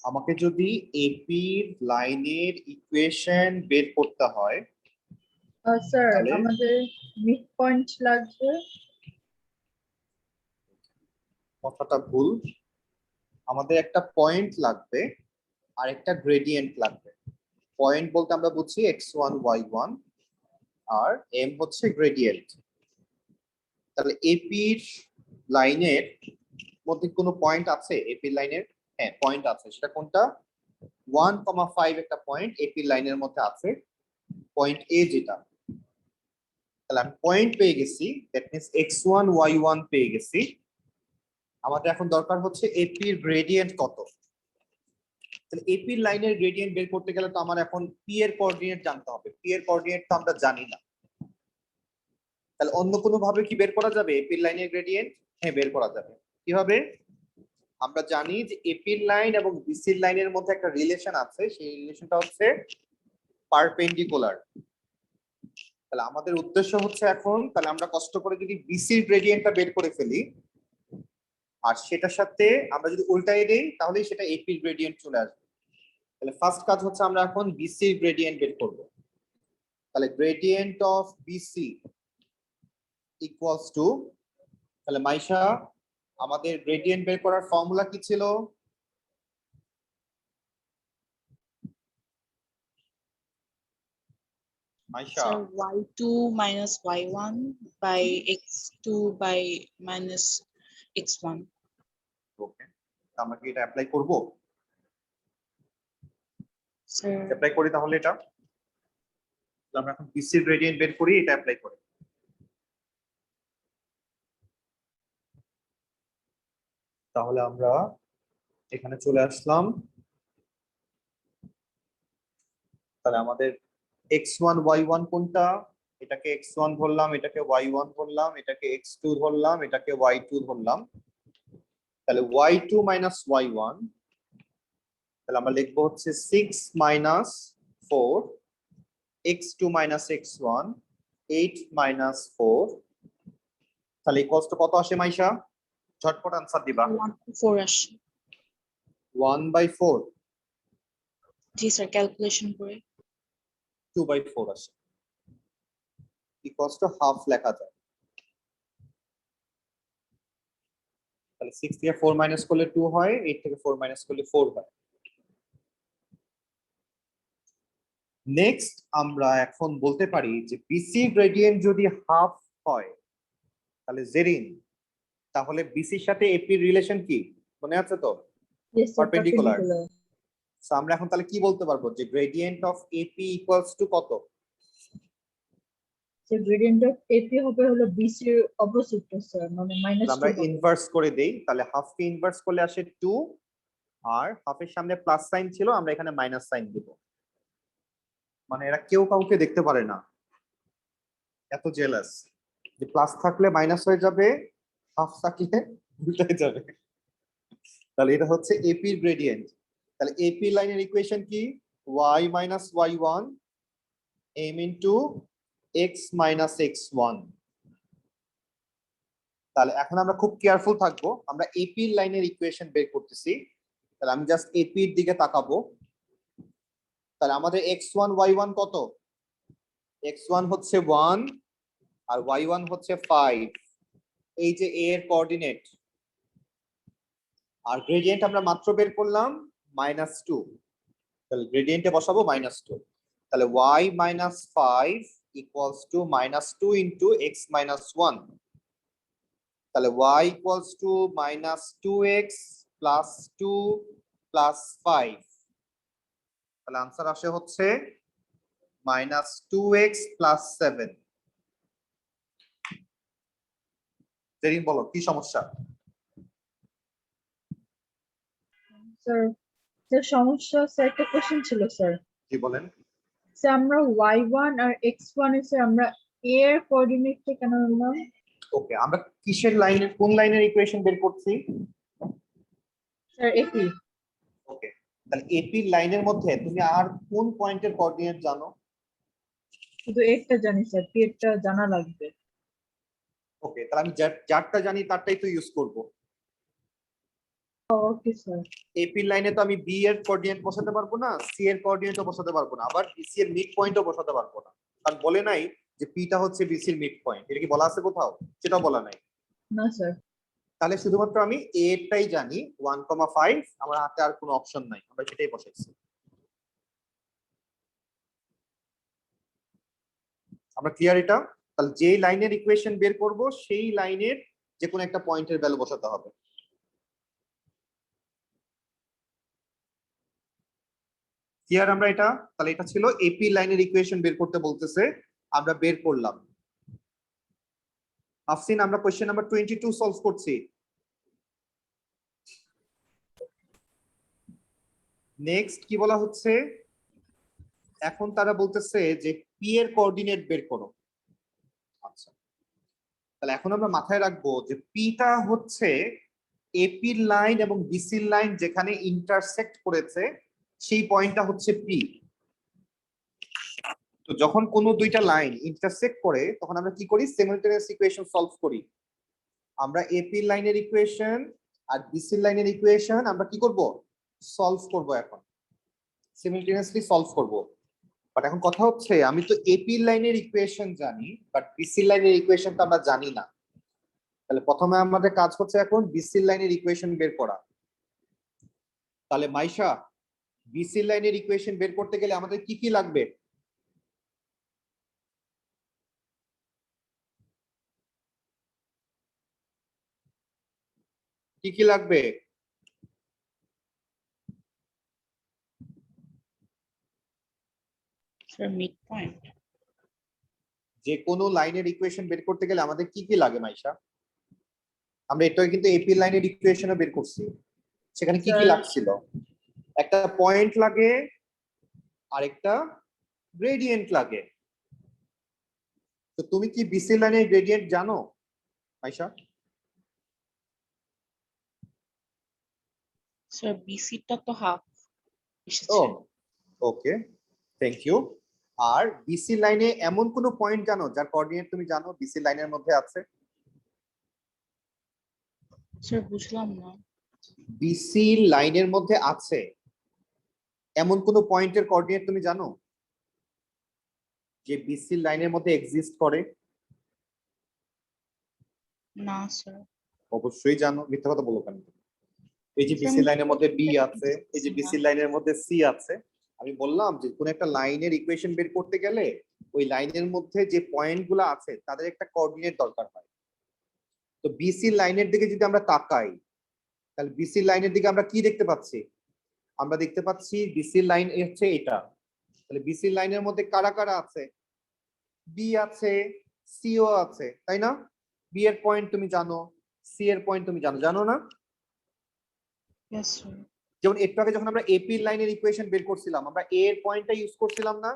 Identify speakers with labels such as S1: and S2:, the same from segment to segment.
S1: আমাকে যদি এপির লাইনের ইকুয়েশন বের করতে হয়
S2: স্যার
S1: তাহলে
S2: আমাদের মিড পয়েন্ট লাগবে।
S1: কথাটা ভুল, আমাদের একটা পয়েন্ট লাগবে আর একটা গ্রেডিয়েন্ট লাগবে। পয়েন্ট বলতে আমরা বুঝি x1 y1 আর m হচ্ছে গ্রেডিয়েন্ট। তাহলে এপির লাইনের মধ্যে কোনো পয়েন্ট আছে? এপির লাইনের হ্যাঁ পয়েন্ট আছে, সেটা কোনটা? 1,5 একটা পয়েন্ট এপির লাইনের মধ্যে আছে, পয়েন্ট এ যেটা। তাহলে আমি পয়েন্ট পেয়ে গেছি, দ্যাট মিন্স x1 y1 পেয়ে গেছি। আমাদের এখন দরকার হচ্ছে এপির গ্রেডিয়েন্ট কত। তাহলে এপির লাইনের গ্রেডিয়েন্ট বের করতে গেলে তো আমার এখন পি এর কোঅর্ডিনেট জানতে হবে। পি এর কোঅর্ডিনেট তো আমরা জানি না। তাহলে অন্য কোনো ভাবে কি বের করা যাবে এপির লাইনের গ্রেডিয়েন্ট? হ্যাঁ বের করা যাবে। কিভাবে? আমরা জানি যে এপির লাইন এবং বিসির লাইনের মধ্যে একটা রিলেশন আছে, সেই রিলেশনটা হচ্ছে পারপেন্ডিকুলার। তাহলে আমাদের উদ্দেশ্য হচ্ছে এখন, তাহলে আমরা কষ্ট করে যদি বিসির গ্রেডিয়েন্টটা বের করে ফেলি আর সেটার সাথে আমরা যদি উল্টাই দেই তাহলেই সেটা এপির গ্রেডিয়েন্ট চলে আসবে। তাহলে ফার্স্ট কাজ হচ্ছে আমরা এখন বিসির গ্রেডিয়েন্ট বের করব। তাহলে gradient of BC equals to, তাহলে মাইশা আমাদের গ্রেডিয়েন্ট বের করার ফর্মুলা কি ছিল? Maisha
S3: Sir, y2 minus y1 by x2 by minus x1.
S1: ওকে, আমরা কি এটা অ্যাপ্লাই করব?
S3: Sir,
S1: অ্যাপ্লাই করি তাহলে এটা, আমরা এখন বিসির গ্রেডিয়েন্ট বের করি, এটা অ্যাপ্লাই করি। তাহলে আমরা এখানে চলে আসলাম। তাহলে আমাদের x1 y1 কোনটা? এটাকে x1 ধরলাম, এটাকে y1 ধরলাম, এটাকে x2 ধরলাম, এটাকে y2 ধরলাম। তাহলে y2 মাইনাস y1, তাহলে আমরা লিখবো হচ্ছে 6 minus 4, x2 minus x1, 8 minus 4। তাহলে এই কষ্ট কত আসে মাইশা? ঝটপট আনসার দিবা।
S3: 1 to 4 আসে।
S1: 1/4,
S3: জি স্যার, ক্যালকুলেশন করে
S1: 2/4 আসে, ইকুয়ালস টু হাফ লেখা যায়। তাহলে 6 থেকে 4 মাইনাস করলে 2 হয়, 8 থেকে 4 মাইনাস করলে 4 হয়। নেক্সট আমরা এখন বলতে পারি যে বিসি গ্রেডিয়েন্ট যদি হাফ হয় তাহলে জেরিন, তাহলে বিসির সাথে এপির রিলেশন কি মনে আছে তো? পারপেন্ডিকুলার। সো আমরা এখন তাহলে কি বলতে পারবো যে gradient of AP equals to কত?
S2: যে গ্রেডিয়েন্ট অফ এপি হবে হলো বিসি এর অপোজিট স্যার, মানে
S1: আমরা
S2: -2
S1: ইনভার্স করে দেই, তাহলে হাফ কে ইনভার্স করলে আসে 2, আর হাফের সামনে প্লাস সাইন ছিল, আমরা এখানে মাইনাস সাইন দিব। মানে এরা কেউ কাউকে দেখতে পারে না, এত জেলাস যে প্লাস থাকলে মাইনাস হয়ে যাবে, হাফ থাকলে উল্টে যাবে। তাহলে এটা হচ্ছে এপির গ্রেডিয়েন্ট। তাহলে এপি লাইনের ইকুয়েশন কি? y minus y1 m into x minus x1। তাহলে এখন আমরা খুব কেয়ারফুল থাকবো, আমরা এপি লাইনের ইকুয়েশন বের করতেছি। তাহলে আমি জাস্ট এপি এর দিকে তাকাবো। তাহলে আমাদের x1 y1 কত? x1 হচ্ছে 1 আর y1 হচ্ছে 5, এই যে a এর কোঅর্ডিনেট। আর গ্রেডিয়েন্ট আমরা মাত্র বের করলাম -2, তাহলে গ্রেডিয়েন্টে বসাবো -2। তাহলে y minus 5 equals to -2 into x minus 1। তাহলে y equals to -2x plus 2 plus 5। তাহলে आंसर আসে হচ্ছে -2x plus 7। জেরিন বলো কি সমস্যা?
S2: স্যার, যে সমস্যা স্যার, একটা কোশ্চেন ছিল স্যার।
S1: জি বলেন।
S2: স্যার আমরা y1 আর x1 এ স্যার আমরা a এর কোঅর্ডিনেটটা কেন নিলাম?
S1: ওকে, আমরা কিসের লাইনের, কোন লাইনের ইকুয়েশন বের করছি?
S2: Sir AP.
S1: ওকে, তাহলে এপি লাইনের মধ্যে তুমি আর কোন পয়েন্টের কোঅর্ডিনেট জানো?
S2: শুধু একটা জানি স্যার, পি এরটা জানা লাগবে।
S1: ওকে, তাহলে আমি যারটা জানি তারটাই তো ইউজ করব।
S2: Okay sir.
S1: এপি লাইনে তো আমি বি এর কোঅর্ডিনেট বসাতে পারবো না, সি এর কোঅর্ডিনেটও বসাতে পারবো না, আবার বিসি এর মিড পয়েন্টও বসাতে পারবো না, কারণ বলে নাই যে পিটা হচ্ছে বিসির মিড পয়েন্ট। এটা কি বলা আছে কোথাও? সেটাও বলা নাই।
S2: না স্যার।
S1: তাহলে শুধুমাত্র আমি এটাই জানি 1,5, আমার হাতে আর কোনো অপশন নাই, আমরা সেটাই বসাইছি। আমরা ক্লিয়ার এটা? তাহলে যে লাইনের ইকুয়েশন বের করব সেই লাইনের যে কোনো একটা পয়েন্টের ভ্যালু বসাতে হবে। ক্লিয়ার আমরা এটা? তাহলে এটা ছিল এপি লাইনের ইকুয়েশন বের করতে বলতেছে, আমরা বের করলাম। আফসিন, আমরা কোশ্চেন নাম্বার 22 সলভ করছি। নেক্সট কি বলা হচ্ছে, এখন তারা বলতেছে যে পি এর কোঅর্ডিনেট বের করো। আচ্ছা, তাহলে এখন আমরা মাথায় রাখবো যে পিটা হচ্ছে এপির লাইন এবং বিসির লাইন যেখানে ইন্টারসেক্ট করেছে সেই পয়েন্টটা হচ্ছে পি। তো যখন কোনো দুইটা লাইন ইন্টারসেক্ট করে তখন আমরা কি করি? সিমultaneous ইকুয়েশন সলভ করি। আমরা এপি লাইনের ইকুয়েশন আর বিসি লাইনের ইকুয়েশন আমরা কি করব? সলভ করব। এখন সিমultaneously সলভ করব। বাট এখন কথা হচ্ছে আমি তো এপি লাইনের ইকুয়েশন জানি, বাট বিসি লাইনের ইকুয়েশনটা আমরা জানি না। তাহলে প্রথমে আমাদের কাজ হচ্ছে এখন বিসি লাইনের ইকুয়েশন বের করা। তাহলে মাইশা, বিসি লাইনের ইকুয়েশন বের করতে গেলে আমাদের কি কি লাগবে? কি কি লাগবে?
S3: Sir mid point.
S1: যে কোনো লাইনের ইকুয়েশন বের করতে গেলে আমাদের কি কি লাগে মাইশা? আমরা এটা কিন্তু এপি লাইনের ইকুয়েশনও বের করছি, সেখানে কি কি
S2: স্যার।
S1: লাগছিল? একটা পয়েন্ট লাগে আর একটা গ্রেডিয়েন্ট লাগে। তো তুমি কি বিসি লাইনের গ্রেডিয়েন্ট জানো মাইশা?
S3: স্যার বিসিটা তো হাফ
S1: ও
S3: এসেছে।
S1: ওকে, থ্যাংক ইউ। আর বিসি লাইনে এমন কোন পয়েন্ট জানো যার কোঅর্ডিনেট তুমি জানো বিসি লাইনের মধ্যে আছে?
S3: স্যার বুঝলাম না।
S1: বিসি লাইনের মধ্যে আছে এমন কোন পয়েন্টের কোঅর্ডিনেট তুমি জানো যে বিসি লাইনের মধ্যে এক্সিস্ট করে?
S3: না স্যার।
S1: অবশ্যই জানো, মিথ্যা কথা বলো কেন? এই যে
S3: স্যার
S1: বিসি
S3: আমি
S1: লাইনের মধ্যে বি আছে, এই যে
S3: বুঝতেছি না।
S1: বিসি লাইনের মধ্যে সি আছে। আমি বললাম যে কোন একটা লাইনের ইকুয়েশন বের করতে গেলে ওই লাইনের মধ্যে যে পয়েন্ট গুলো আছে তাদের একটা কোঅর্ডিনেট দরকার হয়। তো বিসি লাইনের দিকে যদি আমরা তাকাই তাহলে বিসি লাইনের দিকে আমরা কি দেখতে পাচ্ছি? আমরা দেখতে পাচ্ছি বিসি লাইন হচ্ছে এটা। তাহলে বিসি লাইনের মধ্যে কারা কারা আছে? বি আছে, সিও আছে, তাই না? বি এর পয়েন্ট তুমি জানো, সি এর পয়েন্ট তুমি জানো, জানো না?
S3: Yes sir.
S1: যেমন একটু আগে যখন আমরা এপি লাইনের ইকুয়েশন বের করছিলাম আমরা এ এর পয়েন্টটা ইউজ করছিলাম না?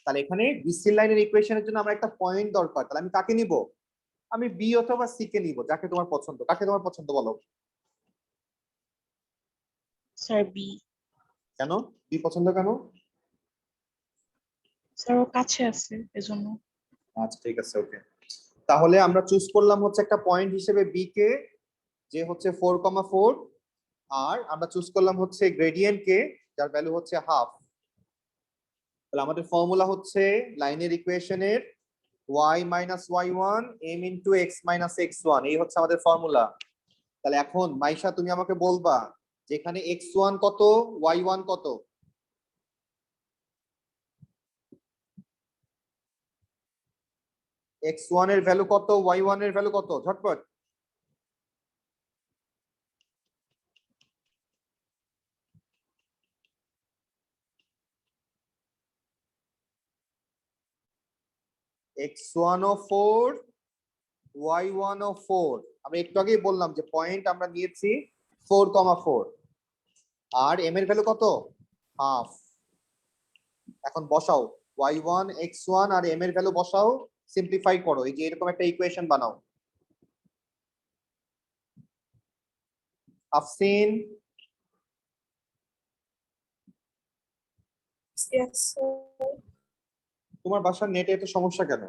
S1: তাহলে এখানে বিসি লাইনের ইকুয়েশনের জন্য আমরা একটা পয়েন্ট দরকার, তাহলে আমি কাকে নিব? আমি বি অথবা সি কে নিব, যাকে তোমার পছন্দ। কাকে তোমার পছন্দ বলো?
S3: Sir B.
S1: কেন বি পছন্দ কেন?
S3: স্যার ও কাছে আছে এজন্য।
S1: আচ্ছা ঠিক আছে, ওকে। তাহলে আমরা চুজ করলাম হচ্ছে একটা পয়েন্ট হিসেবে বি কে, যে হচ্ছে 4,4, আর আমরা চুজ করলাম হচ্ছে গ্রেডিয়েন্ট কে যার ভ্যালু হচ্ছে হাফ। তাহলে আমাদের ফর্মুলা হচ্ছে লাইনের ইকুয়েশনের y minus y1 m into x minus x1, এই হচ্ছে আমাদের ফর্মুলা। তাহলে এখন মাইশা তুমি আমাকে বলবা যেখানে x1 কত, y1 কত? x1 এর ভ্যালু কত, y1 এর ভ্যালু কত? ঝটপট। x1 ও 4, y1 ও 4। আমি একটু আগেই বললাম যে পয়েন্ট আমরা নিয়েছি 4,4, আর m এর ভ্যালু কত? হাফ। এখন বসাও y1 x1 আর m এর ভ্যালু বসাও, সিম্পলিফাই করো, এই যে এরকম একটা ইকুয়েশন বানাও। আফসিন, তোমার বাসার নেটে এত সমস্যা কেন?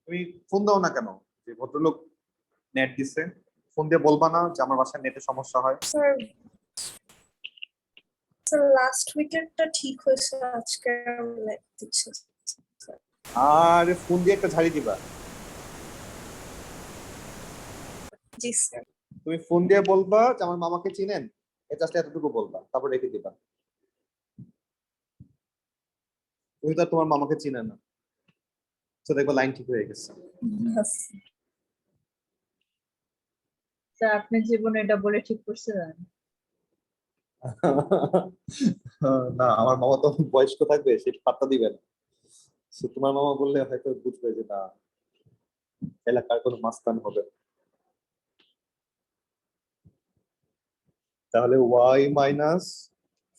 S1: তুমি ফোন দাও না কেন যে ভদ্রলোক নেট দিছে? ফোন দিয়ে বলবা না যে আমার বাসায় নেটে সমস্যা হয়?
S4: স্যার স্যার লাস্ট উইকেটটা ঠিক হয়েছে, আজকে লাইক দিচ্ছে।
S1: আর ফোন দিয়ে একটা ঝাড়ি দিবা।
S4: জি স্যার।
S1: তুমি ফোন দিয়ে বলবা যে আমার মামাকে চিনেন, এটা জাস্ট এতটুকু বলবা, তারপর রেখে দিবা। তুমি তো আর তোমার মামাকে চিনে না, তো দেখবা লাইন ঠিক হয়ে গেছে।
S2: স্যার আপনি জীবনে এটা বলে ঠিক করছিলেন?
S1: না, আমার মামা তো বয়স্ক থাকবে, সে পাত্তা দিবে না। So, তোমার মামা বললে হয়তো বুঝবে যে না, এলাকার কোনো মাস্তান হবে। তাহলে y minus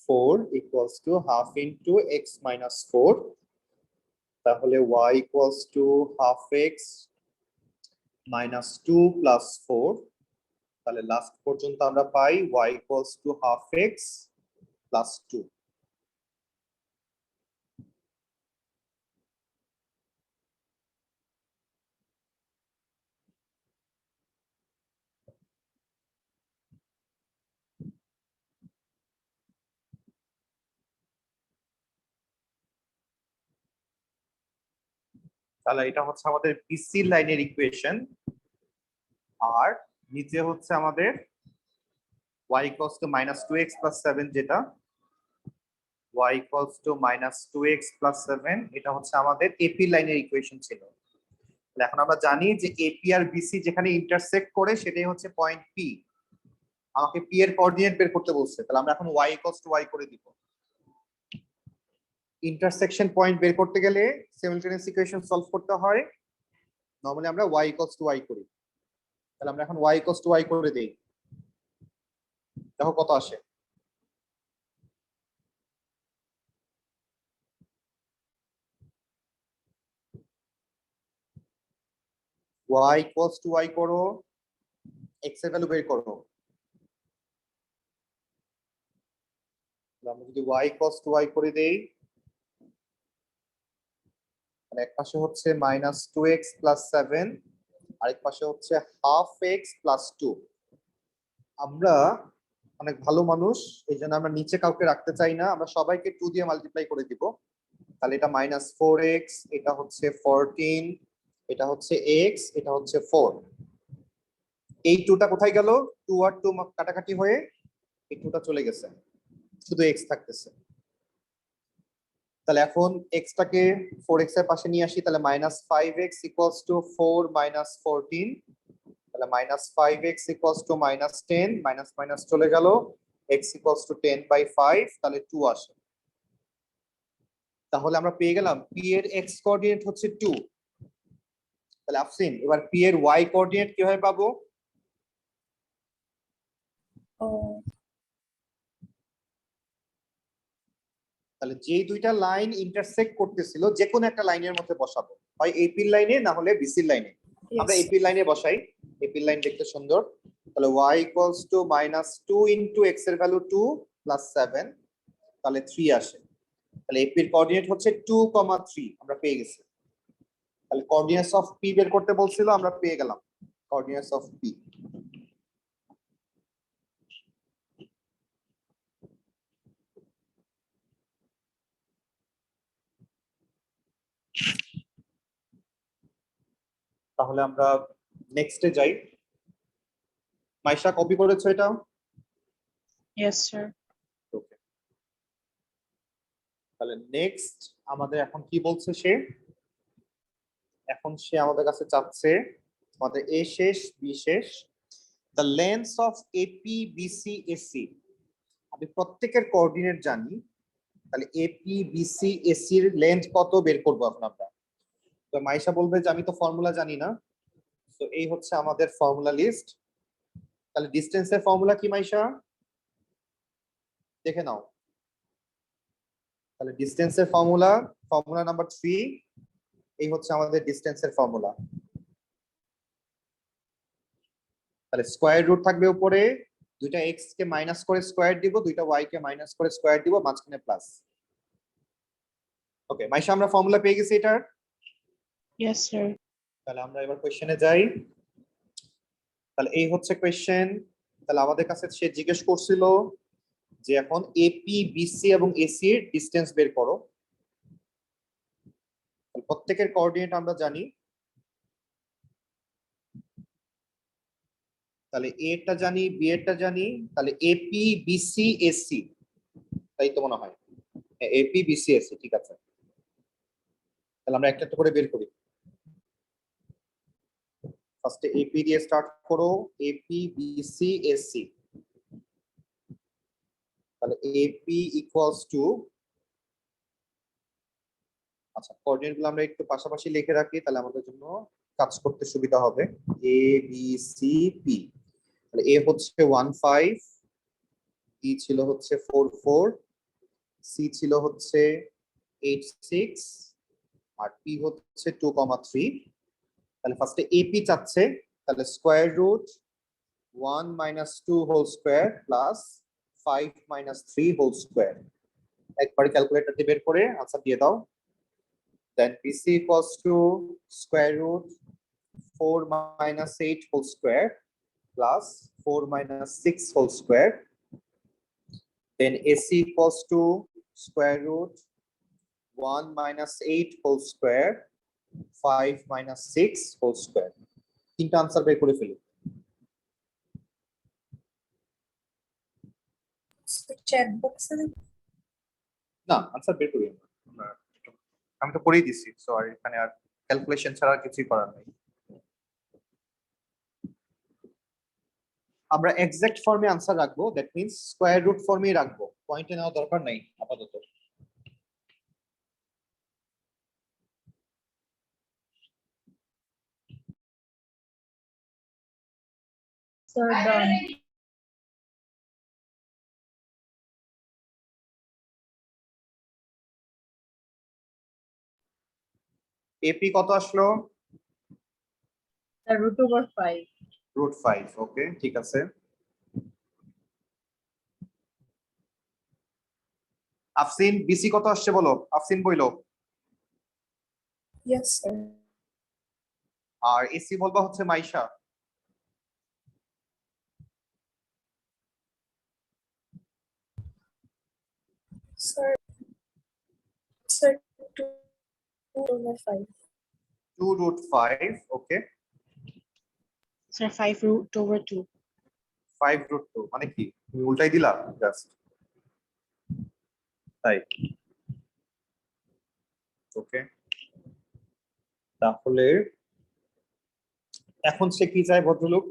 S1: 4 equals to half into x minus 4, তাহলে y equals to half x minus 2 plus 4, তাহলে লাস্ট পর্যন্ত আমরা পাই y equals to half x plus 2। তাহলে এটা হচ্ছে আমাদের বিসি লাইনের ইকুয়েশন, আর নিচে হচ্ছে আমাদের y equals to minus 2x plus 7, যেটা y equals to minus 2x plus 7, এটা হচ্ছে আমাদের এপি লাইনের ইকুয়েশন ছিল। তাহলে এখন আমরা জানি যে এপি আর বিসি যেখানে ইন্টারসেক্ট করে সেটাই হচ্ছে পয়েন্ট পি। আমাকে পি এর কোঅর্ডিনেট বের করতে বলছে, তাহলে আমরা এখন y equals to y করে দিব। ইন্টারসেকশন পয়েন্ট বের করতে গেলে সিমিলটেনিয়াস ইকুয়েশন সলভ করতে হয়, নরমালি আমরা y equals to y করি। তাহলে আমরা এখন y equals to y করে দেই, দেখো কত আসে। y equals to y করো, x এর ভ্যালু বের করো। আমরা যদি y equals to y করে দেই, তাহলে এক পাশে হচ্ছে minus 2x plus 7, আরেক পাশে হচ্ছে half x plus 2। আমরা অনেক ভালো মানুষ, এই জন্য আমরা নিচে কাউকে রাখতে চাই না, আমরা সবাইকে 2 দিয়ে মাল্টিপ্লাই করে দিব। তাহলে এটা minus 4x, এটা হচ্ছে 14, এটা হচ্ছে x, এটা হচ্ছে 4। এই 2টা কোথায় গেল? 2 আর 2 কাটাকাটি হয়ে এই 2টা চলে গেছে, শুধু x থাকতেছে। তাহলে এখন x টাকে 4x এর পাশে নিয়ে আসি, তাহলে minus 5x equals to 4 minus 14, তাহলে minus 5x equals to minus 10, minus minus চলে গেল, x equals to 10/5, তাহলে 2 আসে। তাহলে আমরা পেয়ে গেলাম p এর x কোঅর্ডিনেট হচ্ছে 2। তাহলে আফসিন, এবার p এর y কোঅর্ডিনেট কিভাবে পাবো?
S4: ও
S1: তাহলে যেই দুইটা লাইন ইন্টারসেক্ট করতেছিল যে কোনো একটা লাইনের মধ্যে বসাবো, হয় এপি লাইনে না হলে বিসি লাইনে। আমরা
S4: yes.
S1: এপি লাইনে বসাই, এপি লাইন দেখতে সুন্দর। তাহলে y equals to minus 2 into x এর ভ্যালু 2 plus 7, তাহলে 3 আসে। তাহলে এপি এর কোঅর্ডিনেট হচ্ছে 2, 3, আমরা পেয়ে গেছি। তাহলে কোঅর্ডিনেটস অফ p বের করতে বলছিল, আমরা পেয়ে গেলাম কোঅর্ডিনেটস অফ p। তাহলে আমরা নেক্সটে যাই। মাইশা কপি করেছো এটা?
S3: Yes, sir.
S1: ওকে, তাহলে নেক্সট আমাদের এখন কি বলছে সে? এখন সে আমাদের কাছে চাচ্ছে আমাদের এ শেষ বি শেষ, the length of AP BC AC. আমি প্রত্যেকের কোঅর্ডিনেট জানি, তাহলে এপি বিসি এসি এর লেন্থ কত বের করবো এখন আমরা। তো মাইশা বলবে যে আমি তো ফর্মুলা জানি না, তো এই হচ্ছে আমাদের ফর্মুলা লিস্ট। তাহলে ডিসটেন্সের ফর্মুলা কি মাইশা? দেখে নাও। তাহলে ডিসটেন্সের ফর্মুলা, ফর্মুলা নাম্বার 3, এই হচ্ছে আমাদের ডিসটেন্সের ফর্মুলা। তাহলে স্কয়ার রুট থাকবে উপরে, দুইটা x কে মাইনাস করে স্কয়ার দিব, দুইটা y কে মাইনাস করে স্কয়ার দিব, মাঝখানে প্লাস। ওকে মাইশা, আমরা ফর্মুলা পেয়ে গেছি এটার।
S3: Yes, sir.
S1: তাহলে আমরা এবার কোশ্চেনে যাই। তাহলে এই হচ্ছে কোয়েশ্চেন। তাহলে আমাদের কাছে সে জিজ্ঞেস করছিল যে এখন এপি বিসি এবং এসি এর ডিসটেন্স বের করো। প্রত্যেকের কোঅর্ডিনেট আমরা জানি। তাহলে এ টা জানি, বি এরটা জানি, তাহলে এপি বিসি এসি, তাই তো মনে হয়। এপি বিসি এসি, ঠিক আছে। তাহলে আমরা একটা একটা করে বের করি। ফার্স্টে এপি দিয়ে স্টার্ট করো, এপি বিসি এসি। তাহলে এপি ইকুয়ালস টু, আচ্ছা কোঅর্ডিনেট গুলো আমরা একটু পাশাপাশি লিখে রাখি, তাহলে আমাদের জন্য কাজ করতে সুবিধা হবে। A B C P. তাহলে এ হচ্ছে 15, বি ছিল হচ্ছে 44, সি ছিল হচ্ছে 86, আর পি হচ্ছে 2,3। তাহলে ফার্স্টে এপি চাচ্ছে, তাহলে square root 1 minus 2 whole square plus 5 minus 3 whole square. একবারে ক্যালকুলেটর দিয়ে বের করে আনসার দিয়ে দাও। Then BC equals to square root 4 minus 8 whole square plus 4 minus 6 whole square. Then AC equals to square root 1 minus 8 whole square, 5 minus 6 whole square. তিনটা answer বের করে ফেলি।
S4: চ্যাট বক্সে
S1: না, আনসার বের করি আমরা। আমি তো করেই দিছি, সো আর এখানে আর ক্যালকুলেশন ছাড়া কিছুই করার নেই। আমরা এক্সাক্ট ফর্মে আনসার রাখবো, দ্যাট মিন্স স্কয়ার রুট ফর্মেই রাখবো, পয়েন্টে নেওয়া দরকার নাই আপাতত।
S2: Sir, done.
S1: এপি কত আসলো?
S2: The √5.
S1: √5, ওকে ঠিক আছে। আফসিন বিসি কত আসছে বলো, আফসিন বইলো।
S4: Yes sir.
S1: আর এসি বলবা হচ্ছে মাইশা।
S4: স্যার স্যার 2/5
S1: 2√5, ওকে।
S3: Sir, 5√2/2.
S1: 5√2 মানে কি, তুমি উল্টাই দিলা জাস্ট, তাই? ওকে, তাহলে এখন সে কি চায় ভদ্রলোক?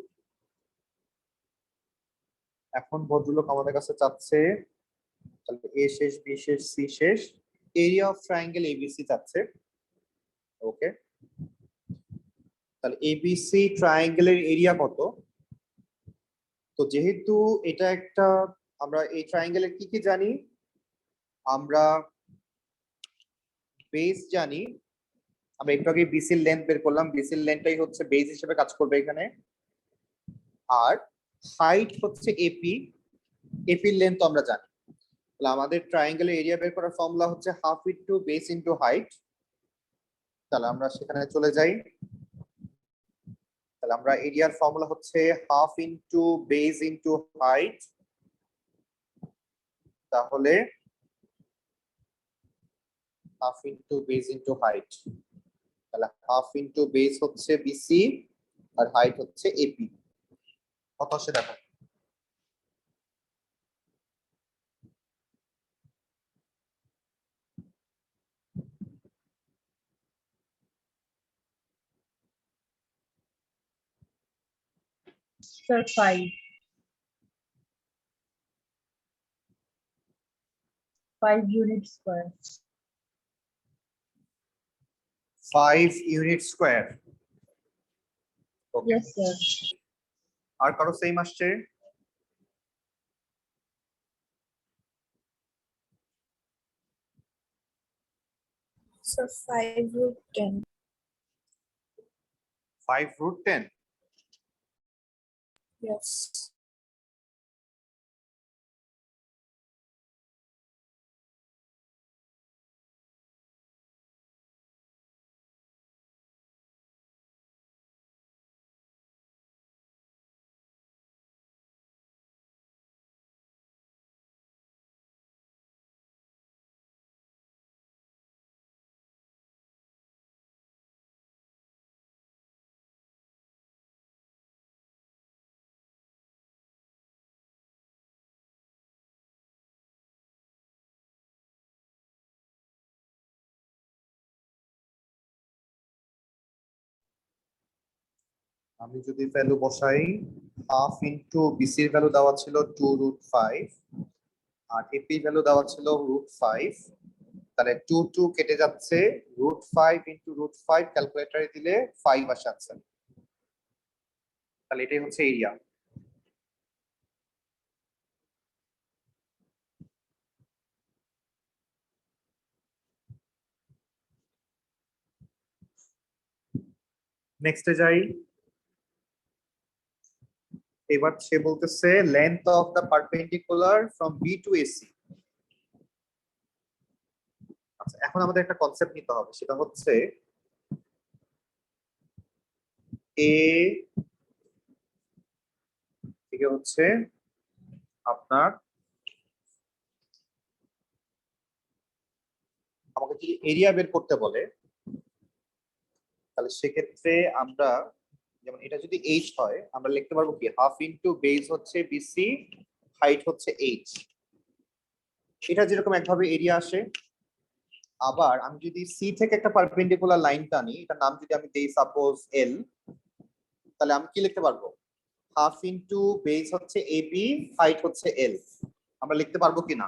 S1: এখন ভদ্রলোক আমাদের কাছে চাচ্ছে, তাহলে এ শেষ, বি শেষ, সি শেষ, এরিয়া অফ ট্রায়াঙ্গেল এবিসি চাচ্ছে। ওকে, তাহলে এবিসি ট্রায়াঙ্গেলের এরিয়া কত? তো যেহেতু এটা একটা, আমরা এই ট্রায়াঙ্গেলের কি কি জানি? আমরা বেস জানি, আমরা একটু আগে বিসির লেন্থ বের করলাম, বিসির লেন্থটাই হচ্ছে বেস হিসেবে কাজ করবে এখানে। আর হাইট হচ্ছে এপি, এপির লেন্থ আমরা জানি। তাহলে আমাদের ট্রায়াঙ্গেলের এরিয়া বের করার ফর্মুলা হচ্ছে half into base into height. তাহলে আমরা সেখানে চলে যাই। তাহলে আমরা এরিয়ার ফর্মুলা হচ্ছে half into base into height. তাহলে half into base into height, তাহলে হাফ ইনটু বেস হচ্ছে বিসি আর হাইট হচ্ছে এপি। কত আসে দেখো।
S2: Sir, 5. 5 unit square.
S1: 5 unit square. Okay,
S2: Yes, sir.
S1: আর কারো সেম আসছে?
S4: স্যার 5√10
S1: 5√10।
S4: ইয়েস।
S1: আমি যদি ভ্যালু বসাই হাফ ইন্টু বিসির ভ্যালু দেওয়া ছিল 2√5 আর এপি ভ্যালু দেওয়া ছিল √5, তাহলে 2 কেটে যাচ্ছে, √5 ইন্টু √5 ক্যালকুলেটরে দিলে 5 আসে আনসার। তাহলে এটাই হচ্ছে এরিয়া। নেক্সটে যাই। এবার সে বলতেছে length of the perpendicular from B to AC. আচ্ছা, এখন আমাদের একটা কনসেপ্ট নিতে হবে, সেটা হচ্ছে এ থেকে হচ্ছে আপনার, আমাকে যদি এরিয়া বের করতে বলে তাহলে সেক্ষেত্রে আমরা, যেমন এটা যদি এইচ হয় আমরা লিখতে পারবো কি হাফ ইন্টু বেস হচ্ছে বিসি, হাইট হচ্ছে এইচ। এটা যেরকম একভাবে এরিয়া আসে। আবার আমি যদি সি থেকে একটা পারপেন্ডিকুলার লাইন টানি, এটার নাম যদি আমি দেই সাপোজ এল, তাহলে আমি কি লিখতে পারবো হাফ ইন্টু বেস হচ্ছে এবি, হাইট হচ্ছে এল। আমরা লিখতে পারবো কিনা?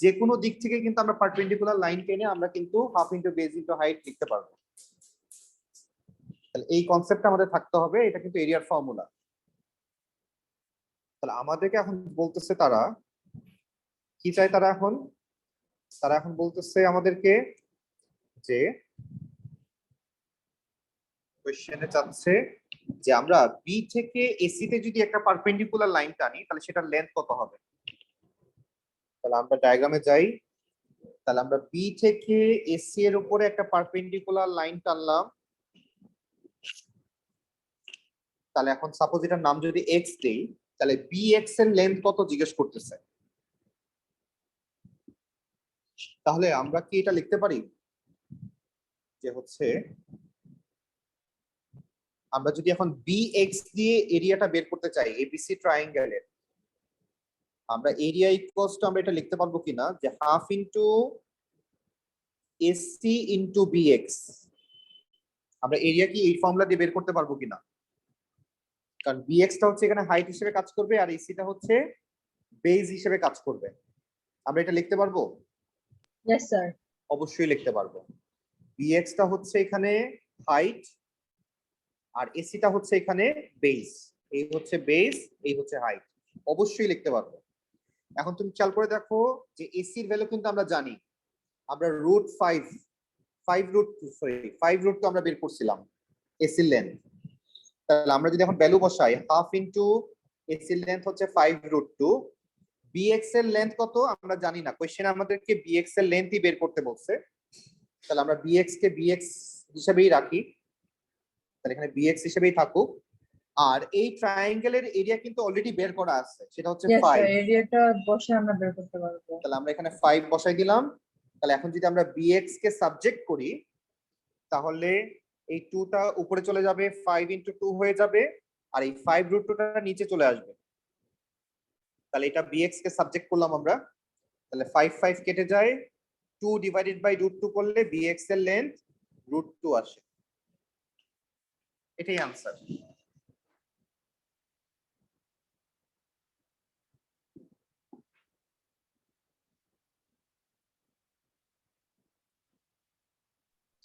S1: যে কোনো দিক থেকে কিন্তু আমরা পারপেন্ডিকুলার লাইন টেনে আমরা কিন্তু half into base into height লিখতে পারবো। তাহলে এই কনসেপ্টটা আমাদের থাকতে হবে, এটা কিন্তু এরিয়ার ফর্মুলা। তাহলে আমাদেরকে এখন বলতেছে তারা কি চায়, তারা এখন বলতেছে আমাদেরকে যে কোশ্চেনে চাচ্ছে যে আমরা বি থেকে এসি তে যদি একটা পারপেন্ডিকুলার লাইন টানি তাহলে সেটার লেন্থ কত হবে। তাহলে আমরা ডায়াগ্রামে যাই। তাহলে আমরা বি থেকে এসি এর উপরে একটা পারপেন্ডিকুলার লাইন টানলাম। তাহলে এখন সাপোজ এটার নাম যদি এক্স দেই, তাহলে বি এক্স এর লেন্থ কত জিজ্ঞেস করতেছে। তাহলে আমরা কি এটা লিখতে পারি যে হচ্ছে আমরা যদি এখন বি এক্স দিয়ে এরিয়াটা বের করতে চাই এবিসি ট্রায়াঙ্গেলের, আমরা এরিয়া ইকুয়ালস টু আমরা এটা লিখতে পারবো কিনা যে half into AC into bx. আমরা এরিয়া কি এই ফর্মুলা দিয়ে বের করতে পারবো কিনা? কারণ বিএক্সটা হচ্ছে এখানে হাইট হিসেবে কাজ করবে আর এসিটা হচ্ছে বেস হিসেবে কাজ করবে। আমরা এটা লিখতে পারবো?
S2: Yes sir.
S1: অবশ্যই লিখতে পারবো। বিএক্সটা হচ্ছে এখানে হাইট আর এসিটা হচ্ছে এখানে বেস। এই হচ্ছে বেস, এই হচ্ছে হাইট, অবশ্যই লিখতে পারবো। এখন তুমি খেয়াল করে দেখো যে এসির ভ্যালু কিন্তু আমরা জানি, আমরা √5 আমরা বের করছিলাম এসির লেন্থ। তাহলে আমরা যদি এখন ভ্যালু বসাই হাফ ইন্টু এসির লেন্থ হচ্ছে 5√2, বিএক্স এর লেন্থ কত আমরা জানি না, কোশ্চেনে আমাদেরকে বিএক্স এর লেন্থই বের করতে বলছে। তাহলে আমরা বিএক্স কে বিএক্স হিসেবেই রাখি, তাহলে এখানে বিএক্স হিসেবেই থাকুক। আর এই ট্রায়াঙ্গেলের এরিয়া কিন্তু অলরেডি বের করা আছে, সেটা হচ্ছে
S2: ইয়েস স্যার,
S1: 5।
S2: এরিয়াটা বসে আমরা বের করতে পারবো।
S1: তাহলে আমরা এখানে 5 বসাই দিলাম। তাহলে এখন যদি আমরা বিএক্স কে সাবজেক্ট করি তাহলে এই 2টা উপরে চলে যাবে, 5 ইন্টু 2 হয়ে যাবে, আর এই 5√2টা নিচে চলে আসবে। তাহলে এটা বিএক্স কে সাবজেক্ট করলাম আমরা, তাহলে 5 কেটে যায়, 2 ডিভাইডেড বাই √2 করলে বিএক্স এর লেন্থ √2 আসে। এটাই আনসার।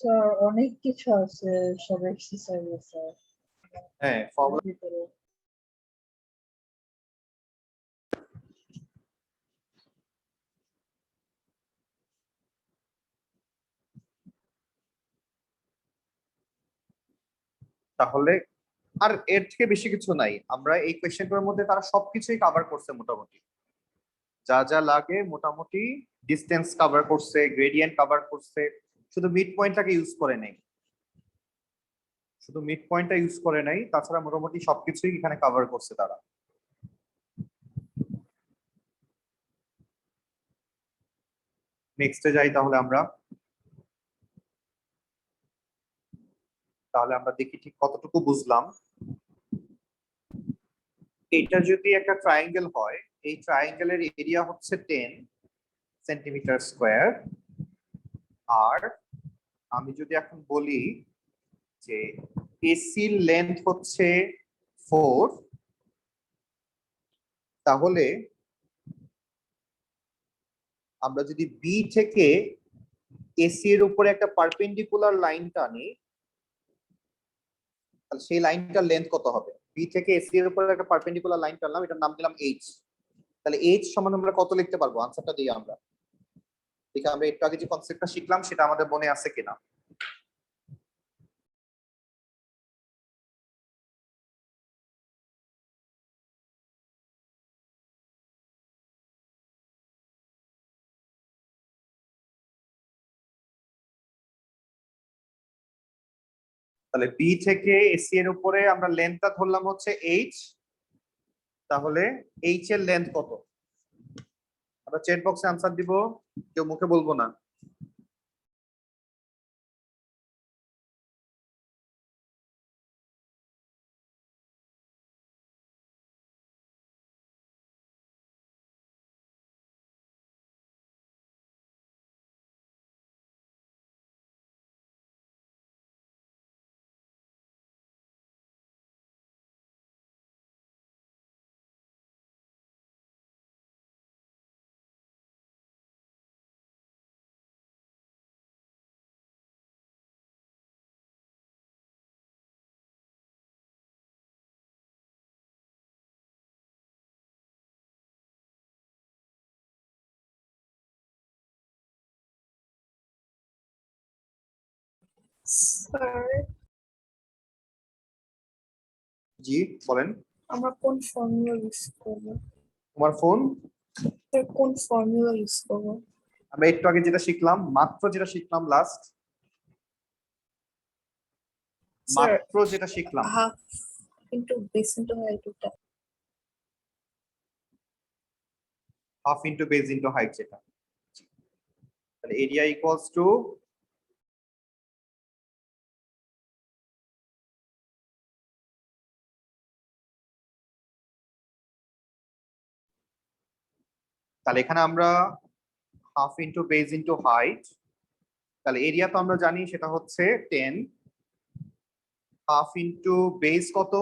S2: স্যার অনেক কিছু আছে সব এক্সারসাইজ স্যার
S1: হ্যাঁ, ফর্মুলা
S2: ভিতরে।
S1: তাহলে আর এর থেকে বেশি কিছু নাই। আমরা এই কোয়েশ্চেনটার মধ্যে তারা সবকিছুই কভার করছে মোটামুটি, যা যা লাগে মোটামুটি ডিসটেন্স কভার করছে, গ্রেডিয়েন্ট কভার করছে, শুধু মিড পয়েন্টটাকে ইউজ করে নাই, শুধু মিড পয়েন্টটা ইউজ করে নাই, তাছাড়া মোটামুটি সবকিছুই এখানে কভার করছে তারা। নেক্সটে যাই তাহলে আমরা দেখি ঠিক কতটুকু বুঝলাম। এটা যদি একটা ট্রায়াঙ্গেল হয়, এই ট্রায়াঙ্গেলের এরিয়া হচ্ছে 10 সেন্টিমিটার স্কয়ার। আর আমি যদি এখন বলি যে এসির লেন্থ হচ্ছে 4, তাহলে আমরা যদি বি থেকে এসি এর উপরে একটা পারপেন্ডিকুলার লাইন টানি, তাহলে সেই লাইনটার লেন্থ কত হবে? বি থেকে এসি এর উপরে একটা পারপেন্ডিকুলার লাইন টানলাম, এটার নাম দিলাম এইচ। তাহলে এইচ সমান আমরা কত লিখতে পারবো? আনসারটা দিই আমরা। দেখি আমরা একটু আগে যে কনসেপ্টটা শিখলাম সেটা আমাদের মনে আছে কিনা। তাহলে বি থেকে এসি এর উপরে আমরা লেন্থটা ধরলাম হচ্ছে এইচ, তাহলে এইচ এর লেন্থ কত? আমরা চ্যাট বক্সে আনসার দিব, কেউ মুখে বলবো না।
S4: স্যার
S1: জি বলেন।
S4: আমরা কোন ফর্মুলা ইউজ করব?
S1: তোমার ফোন,
S4: স্যার কোন ফর্মুলা ইউজ করব?
S1: আমরা একটু আগে যেটা শিখলাম, মাত্র যেটা শিখলাম লাস্ট,
S4: স্যার
S1: মাত্র যেটা শিখলাম,
S4: half into base into height ওটা।
S1: Half into base into height যেটা। তাহলে এরিয়া ইকুয়ালস টু তাহলে এখানে আমরা half into base into height, তাহলে এরিয়া তো আমরা জানি সেটা হচ্ছে 10, হাফ ইন্টু বেজ কত?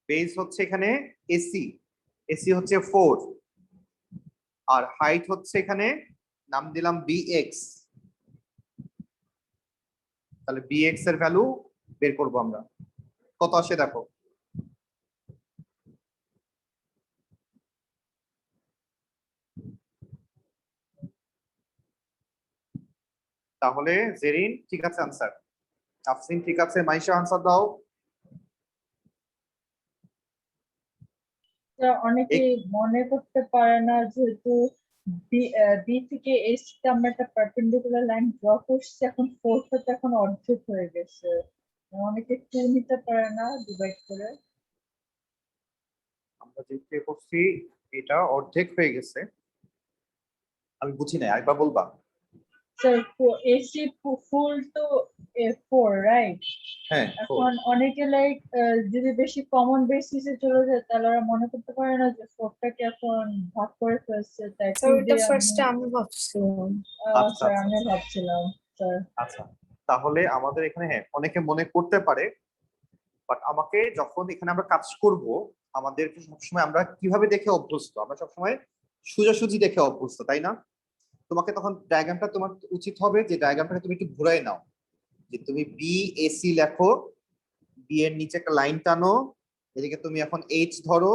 S1: বেজ হচ্ছে এখানে এসি, এসি হচ্ছে 4, আর হাইট হচ্ছে এখানে নাম দিলাম বিএক্স। তাহলে বিএক্স এর ভ্যালু বের করব আমরা, কত আসে দেখো। তাহলে জেরিন ঠিক আছে আনসার, আফসিন ঠিক আছে, মাইশা আনসার দাও।
S2: অনেকে মনে করতে পারে না যেহেতু বি থেকে এস তে আমরা একটা পারপেন্ডিকুলার লাইন ড্র করছি, এখন ফোরটা তো এখন অর্ধেক হয়ে গেছে, অনেকে টু নিতে পারে না ডিভাইড করে।
S1: আমরা যেটা করছি এটা অর্ধেক হয়ে গেছে, আমি বুঝি না, আরেকবার বলবা?
S2: স্যার এসি ফুল তো ফোর রাইট?
S1: হ্যাঁ,
S2: এখন অনেকে লাইক যদি বেশি কমন বেসিসে চলে যায় তাহলে ওরা মনে করতে পারে না যে ফোরটাকে এখন ভাগ করে ফেলছে, তাই
S4: স্যার
S2: টু
S4: ওটা
S2: দিয়ে
S4: ফার্স্টে আমি ভাবছিলাম।
S1: আচ্ছা
S2: স্যার
S1: আচ্ছা
S2: আমি
S1: আচ্ছা।
S2: ভাবছিলাম স্যার।
S1: আচ্ছা, তাহলে আমাদের এখানে হ্যাঁ অনেকে মনে করতে পারে, বাট আমাকে যখন এখানে আমরা কাজ করব, আমাদেরকে সবসময় আমরা কিভাবে দেখে অভ্যস্ত, আমরা সবসময় সোজাসুজি দেখে অভ্যস্ত, তাই না? তোমাকে তখন ডায়াগ্রামটা তোমার উচিত হবে যে ডায়াগ্রামটাকে তুমি একটু ঘুরাই নাও, যে তুমি বি এসি লেখো, বি এর নিচে একটা লাইন টানো, এদিকে তুমি এখন এইচ ধরো,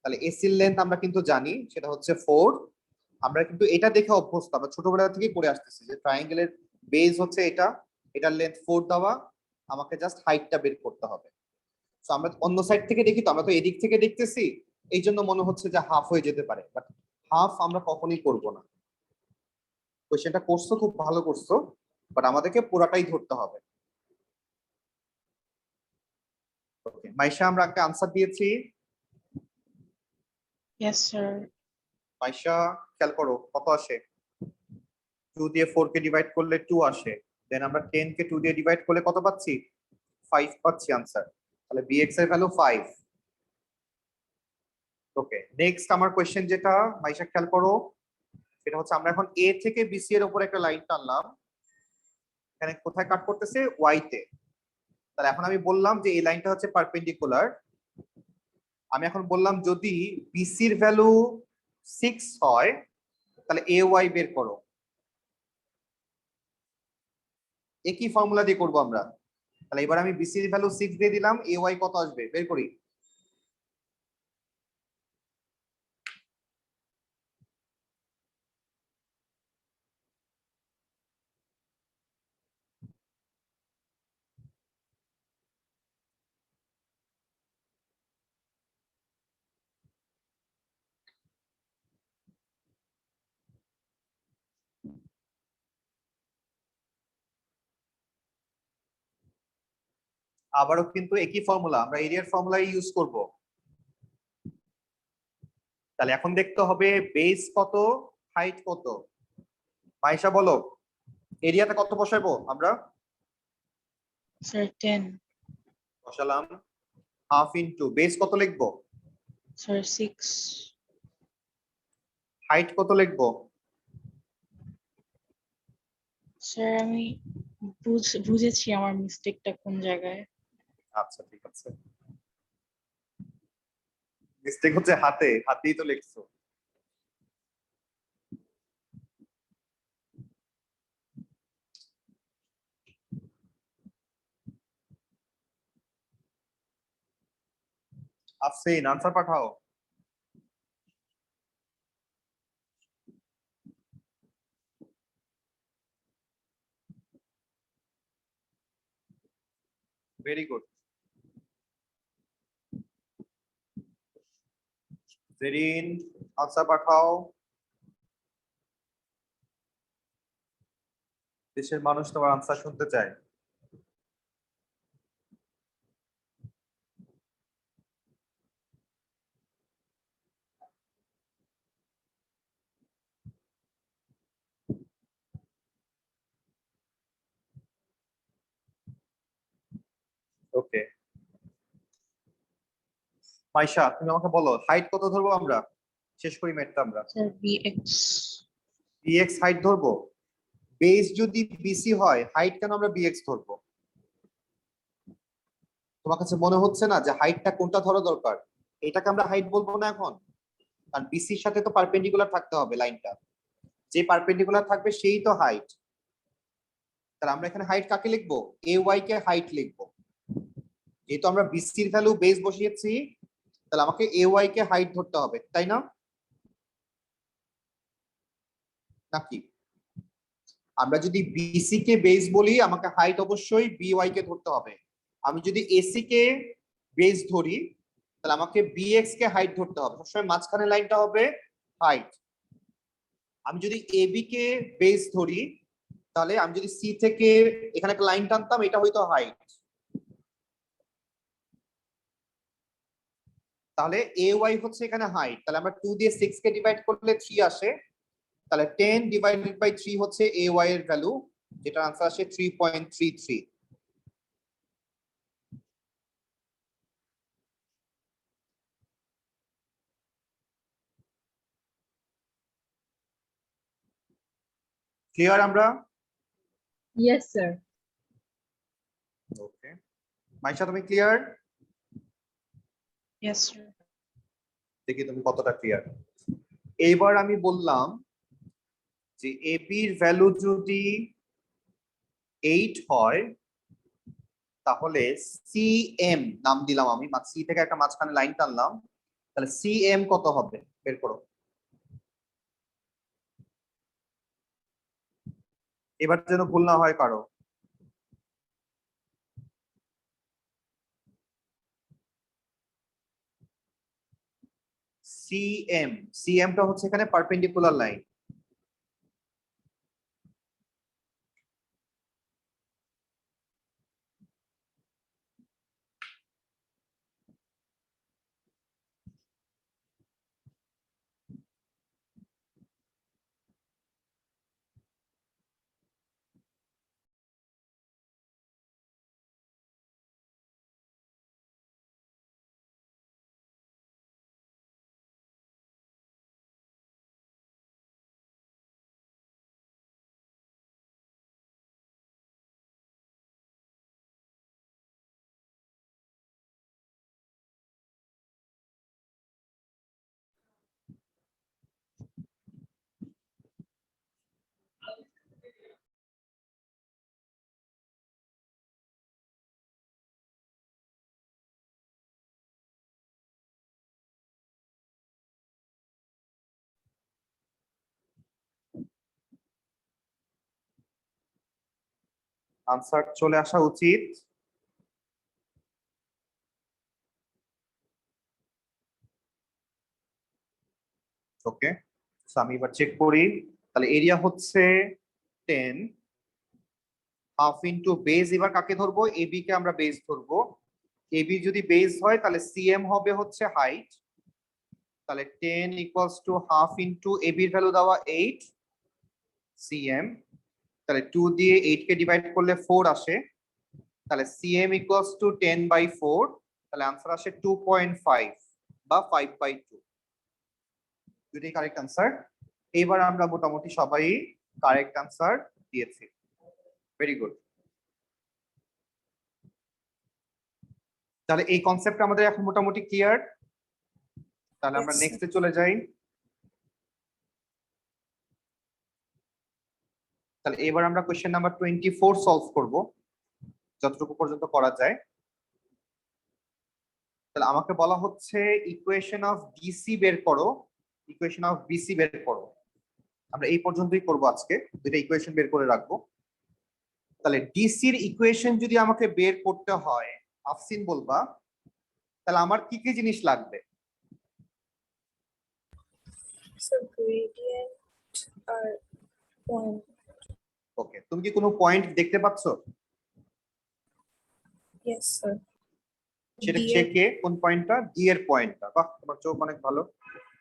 S1: তাহলে এসির লেন্থ আমরা কিন্তু জানি সেটা হচ্ছে 4। আমরা কিন্তু এটা দেখে অভ্যস্ত, আমরা ছোটবেলা থেকেই পড়ে আসতেছি যে ট্রায়াঙ্গেলের বেজ হচ্ছে এটা, এটার লেন্থ 4 দেওয়া, আমাকে জাস্ট হাইটটা বের করতে হবে। তো আমরা অন্য সাইড থেকে দেখি, তো আমরা তো এদিক থেকে দেখতেছি, এই জন্য মনে হচ্ছে যে হাফ হয়ে যেতে পারে, বাট হাফ আমরা কখনোই করব না। কোয়েশ্চেনটা করছো, খুব ভালো করছো, বাট আমাদেরকে পুরাটাই ধরতে হবে। ওকে মাইশা, আমরা একটা আনসার দিয়েছি।
S3: Yes, sir.
S1: মাইশা খেয়াল করো কত আসে, 2 দিয়ে 4 কে ডিভাইড করলে 2 আসে, দেন আমরা 10 কে 2 দিয়ে ডিভাইড করলে কত পাচ্ছি? 5 পাচ্ছি আনসার। তাহলে বিএক্স এর ভ্যালু 5। ওকে নেক্সট আমার কোশ্চেন যেটা মাইশা খেয়াল করো, সেটা হচ্ছে আমরা এখন এ থেকে বিসি এর উপর একটা লাইন টানলাম, এখানে কোথায় কাট করতেছে? ওয়াই তে। তাহলে এখন আমি বললাম যে এই লাইনটা হচ্ছে পারপেন্ডিকুলার। আমি এখন বললাম যদি বিসির ভ্যালু 6 হয় তাহলে এ ওয়াই বের করো। একই ফর্মুলা দিয়ে করবো আমরা। তাহলে এবার আমি বিসির ভ্যালু 6 দিয়ে দিলাম, এ ওয়াই কত আসবে বের করি। আবারও কিন্তু একই ফর্মুলা, আমরা এরিয়ার ফর্মুলাই ইউজ করব। তাহলে এখন দেখতে হবে বেস কত, হাইট কত। মাইশা বলো, এরিয়াতে কত বসাবো আমরা?
S3: Sir, 10.
S1: বসালাম। হাফ ইনটু বেস কত লিখবো?
S3: Sir, 6.
S1: হাইট কত লিখবো?
S3: Sir, আমি বুঝেছি আমার মিস্টেকটা কোন জায়গায়।
S1: আচ্ছা ঠিক আছে, মিস্টেক হচ্ছে হাতে, হাতেই তো লিখছো। আফসিন আনসার পাঠাও। Very good. জেরিন আনসার পাঠাও। দেশের মানুষ তোমার আনসার শুনতে চায়। ওকে, মাইশা তুমি আমাকে বলো হাইট কত ধরবো আমরা, শেষ করি ম্যাথটা আমরা।
S3: Sir, BX.
S1: বিএক্স হাইট ধরবো। বেস যদি বিসি হয় হাইট কেন আমরা বিএক্স ধরবো? তোমার কাছে মনে হচ্ছে না যে হাইটটা কোনটা ধরা দরকার? এটাকে আমরা হাইট বলবো না এখন, কারণ বিসির সাথে তো পারপেন্ডিকুলার থাকতে হবে লাইনটা, যে পারপেন্ডিকুলার থাকবে সেই তো হাইট। তাহলে আমরা এখানে হাইট কাকে লিখবো? এ ওয়াই কে হাইট লিখবো। যেহেতু আমরা বিসির ভ্যালু বেস বসিয়েছি, তাহলে আমাকে এ ওয়াই কে হাইট ধরতে হবে, তাই না? নাকি আমরা যদি বিসি কে বেস বলি আমাকে হাইট অবশ্যই বিওয়াই কে ধরতে হবে। আমি যদি এসি কে বেস ধরি তাহলে আমাকে বিএক্স কে হাইট ধরতে হবে, সবসময় মাঝখানে লাইনটা হবে হাইট। আমি যদি এবি কে বেস ধরি তাহলে আমি যদি সি থেকে এখানে একটা লাইন টানতাম এটা হয়তো হাইট। তাহলে এ ওয়াই হচ্ছে এখানে হাইট, তাহলে আমরা 2 দিয়ে 6 কে ডিভাইড করলে 3 আসে, তাহলে 10 ডিভাইডেড বাই 3 হচ্ছে এ ওয়াই এর ভ্যালু, যেটা आंसर আসে 3.33। ক্লিয়ার আমরা?
S2: Yes, sir.
S1: ওকে, মাইশা তুমি ক্লিয়ার?
S3: Yes, sir.
S1: দেখি তুমি কতটা ক্লিয়ার। এইবার আমি বললাম যে এবি এর ভ্যালু যদি 8 হয় তাহলে সিএম নাম দিলাম আমি, সি থেকে একটা মাঝখানে লাইন টানলাম, তাহলে সিএম কত হবে বের করো। এবার যেন ভুল না হয় কারো। সিএম, সিএমটা হচ্ছে এখানে পারপেন্ডিকুলার লাইন। আনসার চলে আসা উচিত। ওকে, আমি এবার চেক করি। তাহলে এরিয়া হচ্ছে 10, হাফ ইন্টু বেজ। এবার কাকে ধরবো? এবি কে আমরা বেজ ধরবো। এবি যদি বেজ হয় তাহলে সিএম হবে হচ্ছে হাইট। তাহলে 10 ইকুয়ালস টু হাফ ইন্টু এবির ভ্যালু দেওয়া 8 সিএম। তাহলে 2 দিয়ে 8 কে ডিভাইড করলে 4 আসে। তাহলে সিএম ইকুয়ালস টু 10/4। তাহলে আনসার আসে 2.5 বা 5/2। দুটোই কারেক্ট আনসার। এবার আমরা মোটামুটি সবাই কারেক্ট আনসার দিয়েছি। Very good. তাহলে এই কনসেপ্ট আমাদের এখন মোটামুটি ক্লিয়ার। তাহলে আমরা
S4: Yes,
S1: নেক্সটে চলে যাই। তাহলে এবার আমরা কোশ্চেন নাম্বার 24 সলভ করব, যতটুকু পর্যন্ত করা যায়। তাহলে আমাকে বলা হচ্ছে ইকুয়েশন অফ বিসি বের করো, ইকুয়েশন অফ বিসি বের করো। আমরা এই পর্যন্তই করব আজকে, দুইটা ইকুয়েশন বের করে রাখবো। তাহলে ডিসির ইকুয়েশন যদি আমাকে বের করতে হয়, আফসিন বলবা, তাহলে আমার কি কি জিনিস লাগবে?
S4: so gradient আর point.
S1: ওকে, তুমি কি কোনো পয়েন্ট দেখতে পাচ্ছো?
S4: Yes, sir.
S1: সেটা
S4: D
S1: চেকে কোন পয়েন্টটা? ডি এর পয়েন্টটা। বাহ, তোমার চোখ অনেক ভালো।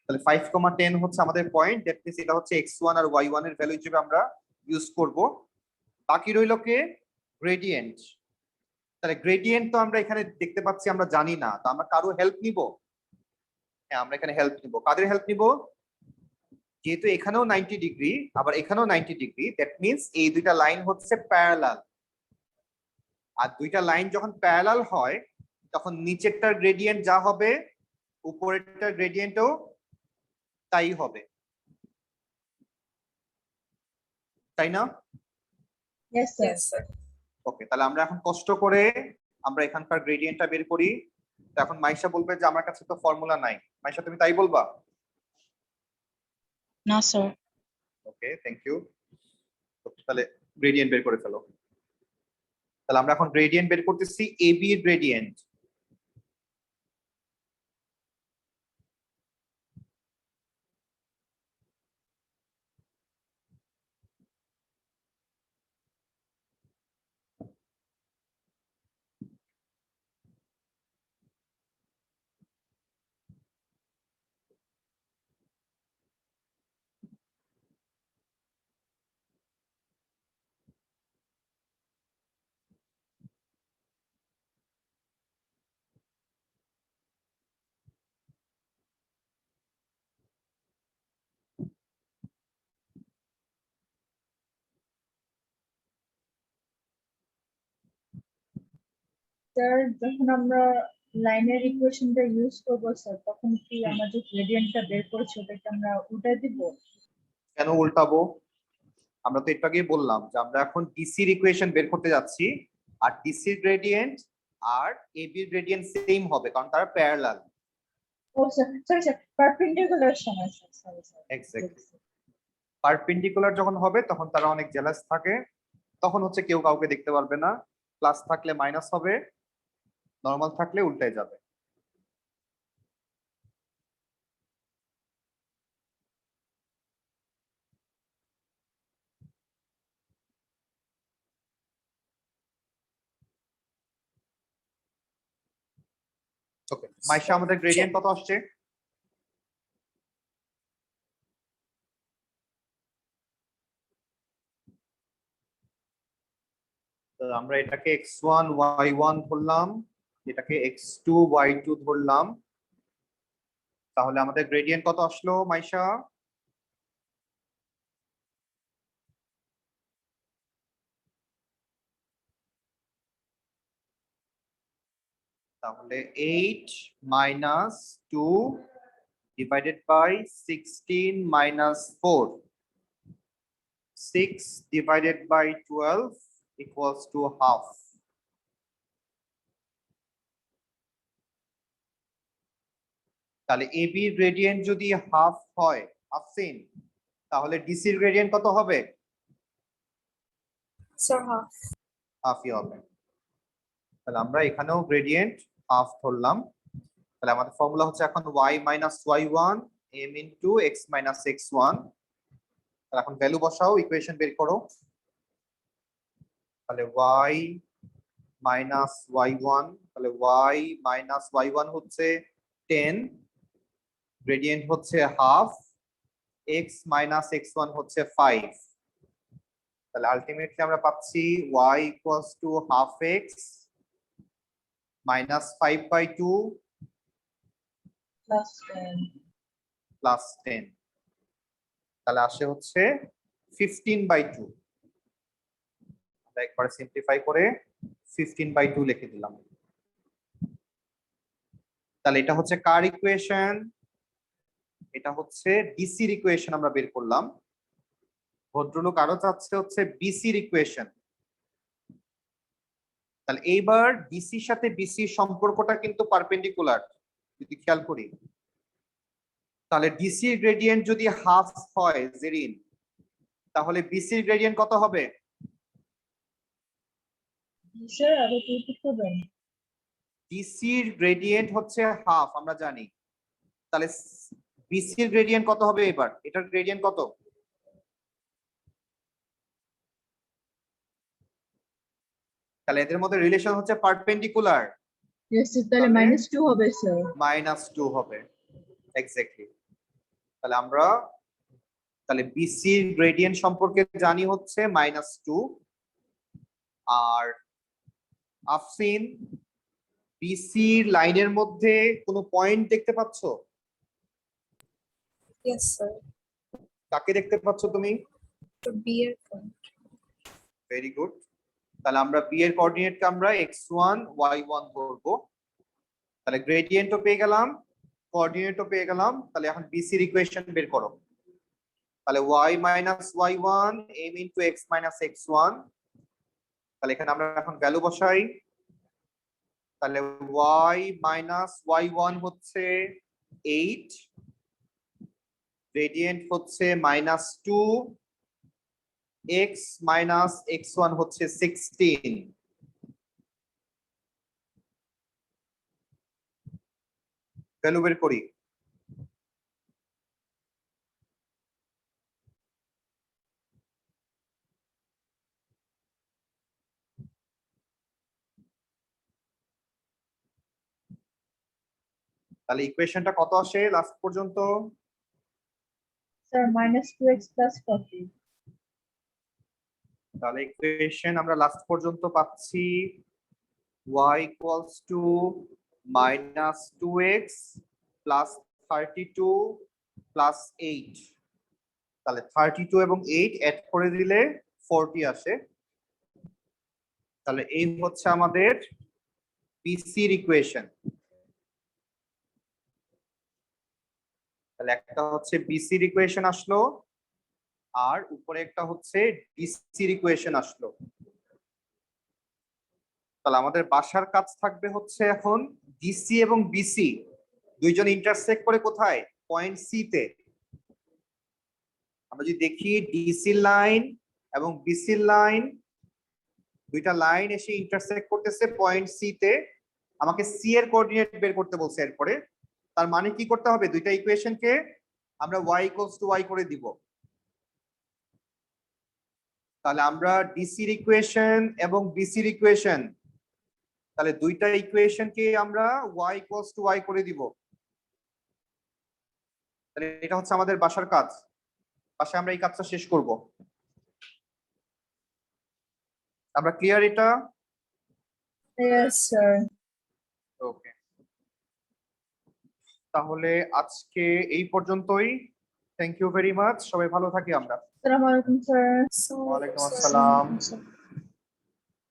S1: তাহলে 5,10 হচ্ছে আমাদের পয়েন্ট। দ্যাট মিন্স এটা হচ্ছে x1 আর y1 এর ভ্যালু হিসেবে আমরা ইউজ করব। বাকি রইল কে? গ্রেডিয়েন্ট। তাহলে গ্রেডিয়েন্ট তো আমরা এখানে দেখতে পাচ্ছি, আমরা জানি না, তো আমরা কারো হেল্প নিব? হ্যাঁ, আমরা এখানে হেল্প নিব। কাদের হেল্প নিব? যেহেতু এখানেও 90 ডিগ্রি আবার এখানেও 90 ডিগ্রি, দ্যাট মিন্স এই দুইটা লাইন হচ্ছে প্যারালাল। আর দুইটা লাইন যখন প্যারালাল হয় তখন নিচেরটার গ্রেডিয়েন্ট যা হবে উপরেরটার গ্রেডিয়েন্টও তাই হবে, তাই না?
S2: Yes, sir.
S4: Yes, sir.
S1: ওকে, তাহলে আমরা এখন কষ্ট করে আমরা এখানকার গ্রেডিয়েন্টটা বের করি। তো এখন মাইশা বলবে যে আমার কাছে তো ফর্মুলা নাই। মাইশা, তুমি তাই বলবা?
S3: না স্যার।
S1: Okay, thank you. তাহলে গ্রেডিয়েন্ট বের করে ফেলো। তাহলে আমরা এখন গ্রেডিয়েন্ট বের করতেছি, এবি এর গ্রেডিয়েন্ট।
S2: স্যার যখন আমরা লাইনের ইকুয়েশনটা ইউজ করবো স্যার, তখন কি আমরা যে গ্রেডিয়েন্টটা বের করেছি ওটাকে আমরা উল্টায় দিব?
S1: কেন উল্টাবো? আমরা তো একটু আগেই বললাম যে আমরা এখন ডিসির ইকুয়েশন বের করতে যাচ্ছি, আর ডিসির গ্রেডিয়েন্ট আর এবি এর গ্রেডিয়েন্ট সেম হবে কারণ তারা প্যারালাল।
S2: ও স্যার, সরি স্যার, পারপেন্ডিকুলার সময় sir, sorry sir.
S1: Exactly. Perpendicular যখন হবে তখন তারা অনেক জেলাস থাকে, তখন হচ্ছে কেউ কাউকে দেখতে পারবে না। প্লাস থাকলে মাইনাস হবে, নরমাল থাকলে উল্টে যাবে। ওকে, মাইশা আমাদের গ্রেডিয়েন্ট কত আসছে? তো আমরা এটাকে x1 y1 ধরলাম, এটাকে x2 y2 ধরলাম। তাহলে আমাদের গ্রেডিয়েন্ট কত আসলো মাইশা? তাহলে 8 minus 2 divided by 16 minus 4, 6 divided by 12 equals to half. তাহলে AB এর গ্রেডিয়েন্ট যদি হাফ হয়, আফসিন, তাহলে DC এর গ্রেডিয়েন্ট কত হবে?
S4: So half.
S1: হাফই হবে। তাহলে আমরা এখানেও গ্রেডিয়েন্ট হাফ ধরলাম। তাহলে আমাদের ফর্মুলা হচ্ছে এখন y minus y1 m into x minus x1। তাহলে এখন ভ্যালু বসাও, ইকুয়েশন বের করো। তাহলে y মাইনাস y1, তাহলে y মাইনাস y1 হচ্ছে 10, গ্রেডিয়েন্ট হচ্ছে হাফ, x মাইনাস x1 হচ্ছে 5। তাহলে আলটিমেটলি আমরা পাচ্ছি y equals to half x minus 5/2
S2: plus 10।
S1: Plus 10। তাহলে আসে হচ্ছে 15/2। আমরা একবার সিম্পলিফাই করে 15/2 লিখে দিলাম। তাহলে এটা হচ্ছে কার ইকুয়েশন? এটা হচ্ছে ডিসির ইকুয়েশন আমরা বের করলাম। ভদ্রলোক আরো চাচ্ছে হচ্ছে বিসির ইকুয়েশন। তাহলে এইবার ডিসির সাথে বিসির সম্পর্কটা কিন্তু পারপেন্ডিকুলার, যদি খেয়াল করি। তাহলে ডিসির গ্রেডিয়েন্ট যদি হাফ হয় জেরিন, তাহলে বিসির গ্রেডিয়েন্ট কত হবে?
S2: স্যার আরো কি ঠিক করবেন?
S1: ডিসির গ্রেডিয়েন্ট হচ্ছে হাফ, আমরা জানি। তাহলে বিসির গ্রেডিয়েন্ট কত হবে এবার? এটার গ্রেডিয়েন্ট কত? তাহলে এদের মধ্যে রিলেশন হচ্ছে পারপেন্ডিকুলার।
S2: ইয়েস স্যার, তাহলে
S1: তাহলে
S2: -2 হবে স্যার।
S1: -2 হবে, এক্স্যাক্টলি। তাহলে আমরা তাহলে বিসির গ্রেডিয়েন্ট সম্পর্কে জানি হচ্ছে -2। আর আফসিন, বিসির লাইনের মধ্যে কোনো পয়েন্ট দেখতে পাচ্ছো?
S4: Yes, sir.
S1: কাকে দেখতে পাচ্ছ তুমি?
S4: The B এর point.
S1: Very good. তাহলে আমরা বি এর কোঅর্ডিনেটকে আমরা x1 y1 ধরবো। তাহলে গ্রেডিয়েন্টও পেয়ে গেলাম, কোঅর্ডিনেটও পেয়ে গেলাম। তাহলে এখন বিসির ইকুয়েশন বের করো। তাহলে y minus y1 m into x minus x1। তাহলে এখানে আমরা এখন ভ্যালু বসাই। তাহলে y মাইনাস y1 হচ্ছে 8, গ্রেডিয়েন্ট হচ্ছে -2, x মাইনাস x1 হচ্ছে 16। ভ্যালু বের করি। তাহলে ইকুয়েশনটা কত আসে লাস্ট পর্যন্ত?
S2: Sir -2x plus 40।
S1: তাহলে ইকুয়েশন আমরা লাস্ট পর্যন্ত পাচ্ছি y equals to -2x plus 32 plus 8। তাহলে 32 এবং 8 অ্যাড করে দিলে 40 আসে। তাহলে এই হচ্ছে আমাদের বিসির ইকুয়েশন। তাহলে একটা হচ্ছে বিসির ইকুয়েশন আসলো, আর উপরে একটা হচ্ছে ডিসির ইকুয়েশন আসলো। তাহলে আমাদের বাসার কাজ থাকবে হচ্ছে এখন ডিসি এবং বিসি দুইজন ইন্টারসেক্ট করে কোথায়? পয়েন্ট সি তে। আমরা যদি দেখি ডিসি লাইন এবং বিসি লাইন, দুইটা লাইন এসে ইন্টারসেক্ট করতেছে পয়েন্ট সি তে। আমাকে সি এর কোঅর্ডিনেট বের করতে বলছে। এরপরে তার মানে কি করতে হবে? দুইটা ইকুয়েশনকে আমরা y ইকুয়ালস টু y করে দিব। তাহলে আমরা ডিসির ইকুয়েশন এবং বিসির ইকুয়েশন, তাহলে দুইটা ইকুয়েশনকে আমরা y ইকুয়ালস টু y করে দিব। তাহলে এটা হচ্ছে আমাদের বাসার কাজ। বাসায় আমরা এই কাজটা শেষ করব। আমরা ক্লিয়ার এটা?
S2: Yes sir.
S1: ওকে, তাহলে আজকে এই পর্যন্তই। Thank you very much. সবাই ভালো থাকি আমরা।
S2: আসসালামু আলাইকুম স্যার।
S4: So,
S1: ওয়ালাইকুম আসসালাম।